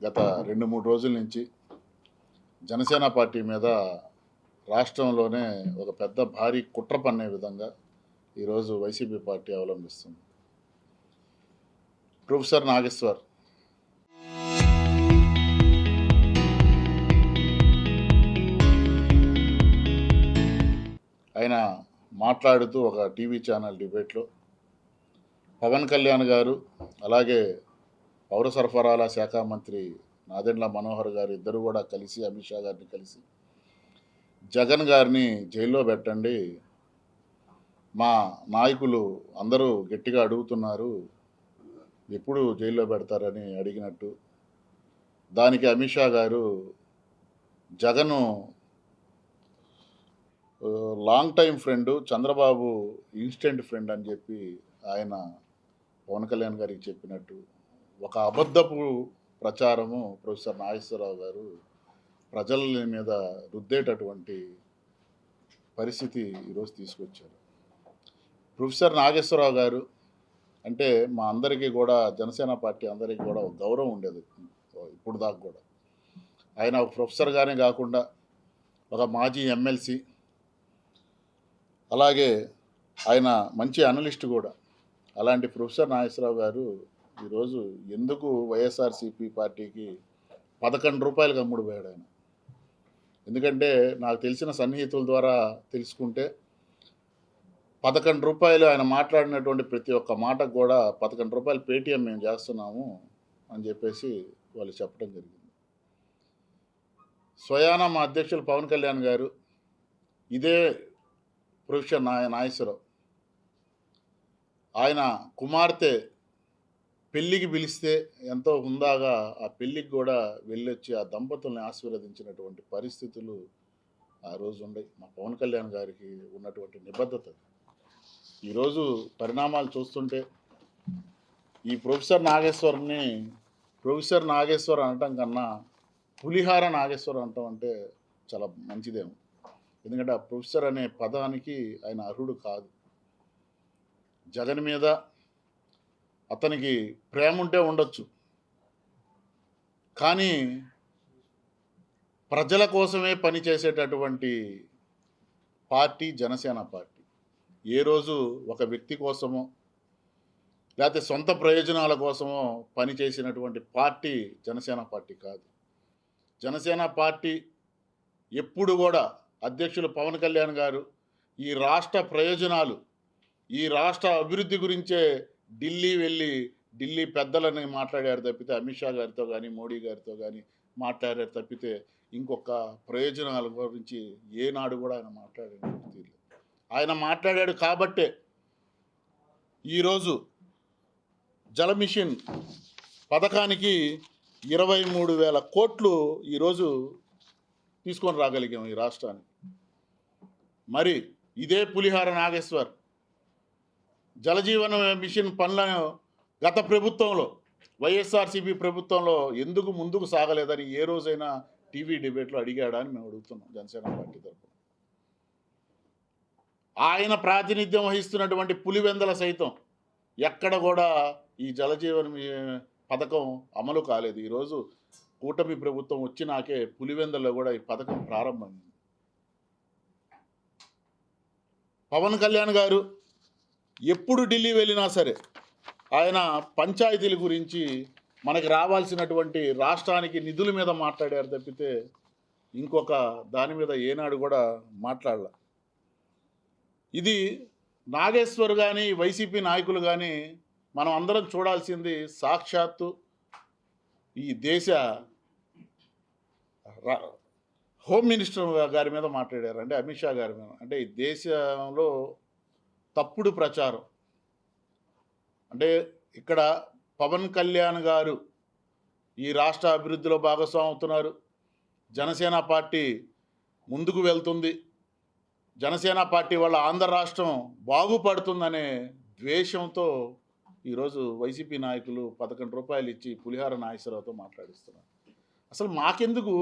గత 2, 3 రోజుల నుంచి జనసేన పార్టీ మీద రాష్ట్రంలోనే ఒక పెద్ద భారీ కుట్ర పన్నే విధంగా ఈరోజు వైసీపీ పార్టీ అవలంబిస్తుంది. ప్రొఫెసర్ నాగేశ్వర్ ఆయన మాట్లాడుతూ ఒక టీవీ ఛానల్ డిబేట్లో పవన్ కళ్యాణ్ గారు అలాగే పౌర సరఫరాల శాఖ మంత్రి నాదెండ్ల మనోహర్ గారు ఇద్దరు కూడా కలిసి అమిత్ షా గారిని కలిసి జగన్ గారిని జైల్లో పెట్టండి, మా నాయకులు అందరూ గట్టిగా అడుగుతున్నారు, ఎప్పుడు జైల్లో పెడతారని అడిగినట్టు, దానికి అమిత్ షా గారు Jagan long time friend, Chandrababu instant friend అని చెప్పి ఆయన పవన్ కళ్యాణ్ గారికి చెప్పినట్టు ఒక అబద్ధపు ప్రచారము ప్రొఫెసర్ నాగేశ్వరరావు గారు ప్రజల మీద రుద్దేటటువంటి పరిస్థితి ఈరోజు తీసుకొచ్చారు. ప్రొఫెసర్ నాగేశ్వరరావు గారు అంటే మా అందరికీ కూడా, జనసేన పార్టీ అందరికీ కూడా ఒక గౌరవం ఉండేది ఇప్పుడు దాకా కూడా. ఆయన ఒక ప్రొఫెసర్గానే కాకుండా ఒక మాజీ ఎమ్మెల్సీ, అలాగే ఆయన మంచి అనలిస్ట్ కూడా. అలాంటి ప్రొఫెసర్ నాగేశ్వరరావు గారు ఈరోజు ఎందుకు వైఎస్ఆర్సీపీ పార్టీకి 11 రూపాయలకు అమ్ముడు పోయాడు ఆయన. ఎందుకంటే నాకు తెలిసిన సన్నిహితుల ద్వారా తెలుసుకుంటే 11 రూపాయలు ఆయన మాట్లాడినటువంటి ప్రతి ఒక్క మాటకు కూడా 11 రూపాయలు పేటీఎం మేము చేస్తున్నాము అని చెప్పేసి వాళ్ళు చెప్పడం జరిగింది. స్వయాన మా అధ్యక్షులు పవన్ కళ్యాణ్ గారు ఇదే ప్రొఫెసర్ నాగేశ్వరరావు ఆయన కుమార్తె పెళ్ళికి పిలిస్తే ఎంతో హుందాగా ఆ పెళ్ళికి కూడా వెళ్ళొచ్చి ఆ దంపతుల్ని ఆశీర్వదించినటువంటి పరిస్థితులు ఆ రోజు ఉన్నాయి. మా పవన్ కళ్యాణ్ గారికి ఉన్నటువంటి నిబద్ధత. ఈరోజు పరిణామాలు చూస్తుంటే ఈ ప్రొఫెసర్ నాగేశ్వర్ అనటం కన్నా పులిహార నాగేశ్వర్ అనటం అంటే చాలా మంచిదేమో. ఎందుకంటే ఆ ప్రొఫెసర్ అనే పదానికి ఆయన అర్హుడు కాదు. జగన్ మీద అతనికి ప్రేమ ఉంటే ఉండొచ్చు, కానీ ప్రజల కోసమే పనిచేసేటటువంటి పార్టీ జనసేన పార్టీ. ఏ రోజు ఒక వ్యక్తి కోసమో లేకపోతే సొంత ప్రయోజనాల కోసమో పనిచేసినటువంటి పార్టీ జనసేన పార్టీ కాదు. జనసేన పార్టీ ఎప్పుడు కూడా అధ్యక్షులు పవన్ కళ్యాణ్ గారు ఈ రాష్ట్ర ప్రయోజనాలు, ఈ రాష్ట్ర అభివృద్ధి గురించే ఢిల్లీ వెళ్ళి ఢిల్లీ పెద్దలని మాట్లాడారు తప్పితే, అమిత్ షా గారితో కానీ మోడీ గారితో కానీ మాట్లాడారు తప్పితే ఇంకొక ప్రయోజనాల గురించి ఏనాడు కూడా ఆయన మాట్లాడాడు. ఆయన మాట్లాడాడు కాబట్టే ఈరోజు జల మిషన్ పథకానికి 23,000 కోట్లు ఈరోజు తీసుకొని రాగలిగాం ఈ రాష్ట్రానికి. మరి ఇదే పులిహార నాగేశ్వర్ జలజీవన మిషన్ పనులను గత ప్రభుత్వంలో, వైఎస్ఆర్సీపీ ప్రభుత్వంలో ఎందుకు ముందుకు సాగలేదని ఏ రోజైనా టీవీ డిబేట్లో అడిగాడా అని మేము అడుగుతున్నాం జనసేన పార్టీ తరఫున. ఆయన ప్రాతినిధ్యం వహిస్తున్నటువంటి పులివెందల సైతం ఎక్కడ కూడా ఈ జలజీవన పథకం అమలు కాలేదు. ఈరోజు కూటమి ప్రభుత్వం వచ్చినాకే పులివెందల్లో కూడా ఈ పథకం ప్రారంభమైంది. పవన్ కళ్యాణ్ గారు ఎప్పుడు ఢిల్లీ వెళ్ళినా సరే ఆయన పంచాయతీల గురించి, మనకి రావాల్సినటువంటి రాష్ట్రానికి నిధుల మీద మాట్లాడారు తప్పితే ఇంకొక దాని మీద ఏనాడు కూడా మాట్లాడలే. ఇది నాగేశ్వర్ కానీ వైసీపీ నాయకులు కానీ మనం అందరం చూడాల్సింది సాక్షాత్తు ఈ దేశ హోమ్ మినిస్టర్ గారి మీద మాట్లాడారు, అంటే అమిత్ షా గారి మీద. అంటే ఈ దేశంలో తప్పుడు ప్రచారం, అంటే ఇక్కడ పవన్ కళ్యాణ్ గారు ఈ రాష్ట్ర అభివృద్ధిలో భాగస్వామి అవుతున్నారు, జనసేన పార్టీ ముందుకు వెళ్తుంది, జనసేన పార్టీ వల్ల ఆంధ్ర రాష్ట్రం బాగుపడుతుందనే ద్వేషంతో ఈరోజు వైసీపీ నాయకులు 11 రూపాయలు ఇచ్చి పులిహార నాగేశ్వరరావుతో మాట్లాడిస్తున్నారు. అసలు మాకెందుకు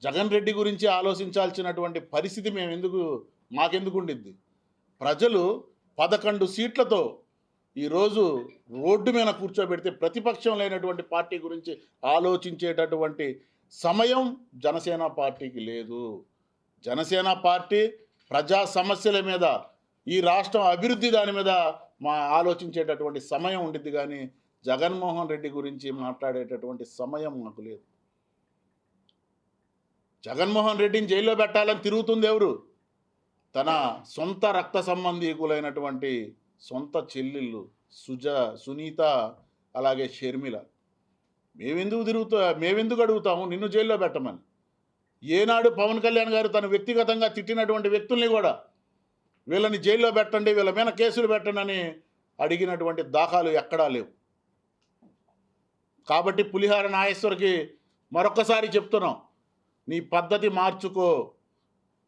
జగన్ రెడ్డి గురించి ఆలోచించాల్సినటువంటి పరిస్థితి మాకెందుకు ఉండిద్ది? ప్రజలు 11 సీట్లతో ఈరోజు రోడ్డు మీద కూర్చోబెడితే ప్రతిపక్షం లేనటువంటి పార్టీ గురించి ఆలోచించేటటువంటి సమయం జనసేన పార్టీకి లేదు. జనసేన పార్టీ ప్రజా సమస్యల మీద, ఈ రాష్ట్రం అభివృద్ధి దాని మీద ఆలోచించేటటువంటి సమయం ఉండిద్ది, కానీ జగన్మోహన్ రెడ్డి గురించి మాట్లాడేటటువంటి సమయం మాకు లేదు. జగన్మోహన్ రెడ్డిని జైల్లో పెట్టాలని తిరుగుతుంది ఎవరు? తన సొంత రక్త సంబంధీకులైనటువంటి సొంత చెల్లెళ్ళు సునీత, అలాగే షర్మిల. మేమెందుకు అడుగుతాము నిన్ను జైల్లో పెట్టమని? ఏనాడు పవన్ కళ్యాణ్ గారు తను వ్యక్తిగతంగా తిట్టినటువంటి వ్యక్తుల్ని కూడా వీళ్ళని జైల్లో పెట్టండి, వీళ్ళ మీద కేసులు పెట్టండి అని అడిగినటువంటి దాఖలు ఎక్కడా లేవు. కాబట్టి పులిహార నాగేశ్వర్కి మరొక్కసారి చెప్తున్నాం, నీ పద్ధతి మార్చుకో.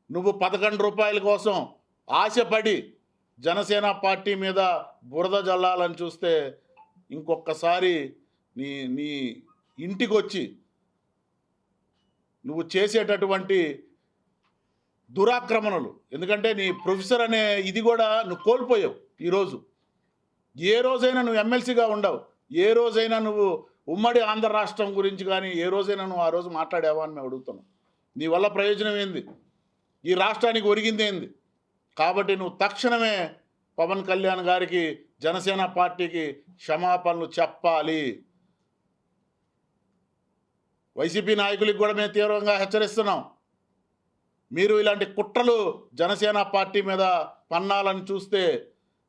నువ్వు 11 రూపాయల కోసం ఆశపడి జనసేన పార్టీ మీద బురద జల్లాలని చూస్తే ఇంకొకసారి నీ ఇంటికి వచ్చి నువ్వు చేసేటటువంటి దురాక్రమణలు, ఎందుకంటే నీ ప్రొఫెసర్ అనే ఇది కూడా నువ్వు కోల్పోయావు. ఈరోజు ఏ రోజైనా నువ్వు ఎమ్మెల్సీగా ఉండవు, ఏ రోజైనా నువ్వు ఉమ్మడి ఆంధ్ర రాష్ట్రం గురించి కానీ ఏ రోజైనా నువ్వు ఆ రోజు మాట్లాడావా అని మేము అడుగుతున్నాం. నీ వల్ల ప్రయోజనం ఏంది? ఈ రాష్ట్రానికి ఒరిగింది ఏంది? కాబట్టి నువ్వు తక్షణమే పవన్ కళ్యాణ్ గారికి, జనసేన పార్టీకి క్షమాపణలు చెప్పాలి. వైసీపీ నాయకులకు కూడా మేము తీవ్రంగా హెచ్చరిస్తున్నాం. మీరు ఇలాంటి కుట్రలు జనసేన పార్టీ మీద పన్నాలని చూస్తే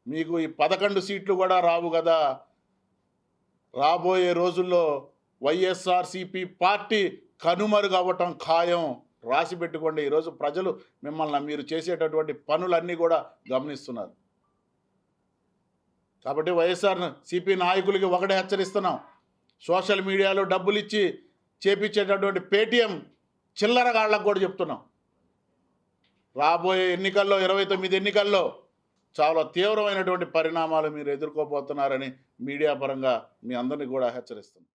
మీకు ఈ 11 సీట్లు కూడా రావు కదా. రాబోయే రోజుల్లో వైఎస్ఆర్సీపీ పార్టీ కనుమరుగవ్వటం ఖాయం. రాసి పెట్టుకోండి. ఈరోజు ప్రజలు మిమ్మల్ని, మీరు చేసేటటువంటి పనులన్నీ కూడా గమనిస్తున్నారు. కాబట్టి వైఎస్ఆర్సీపీ నాయకులకి ఒకటే హెచ్చరిస్తున్నాం, సోషల్ మీడియాలో డబ్బులు ఇచ్చి చేపించేటటువంటి పేటీఎం చిల్లరగాళ్ళకు కూడా చెప్తున్నాం, రాబోయే ఎన్నికల్లో 29 ఎన్నికల్లో చాలా తీవ్రమైనటువంటి పరిణామాలు మీరు ఎదుర్కోబోతున్నారని మీడియా పరంగా మీ అందరినీ కూడా హెచ్చరిస్తున్నాం.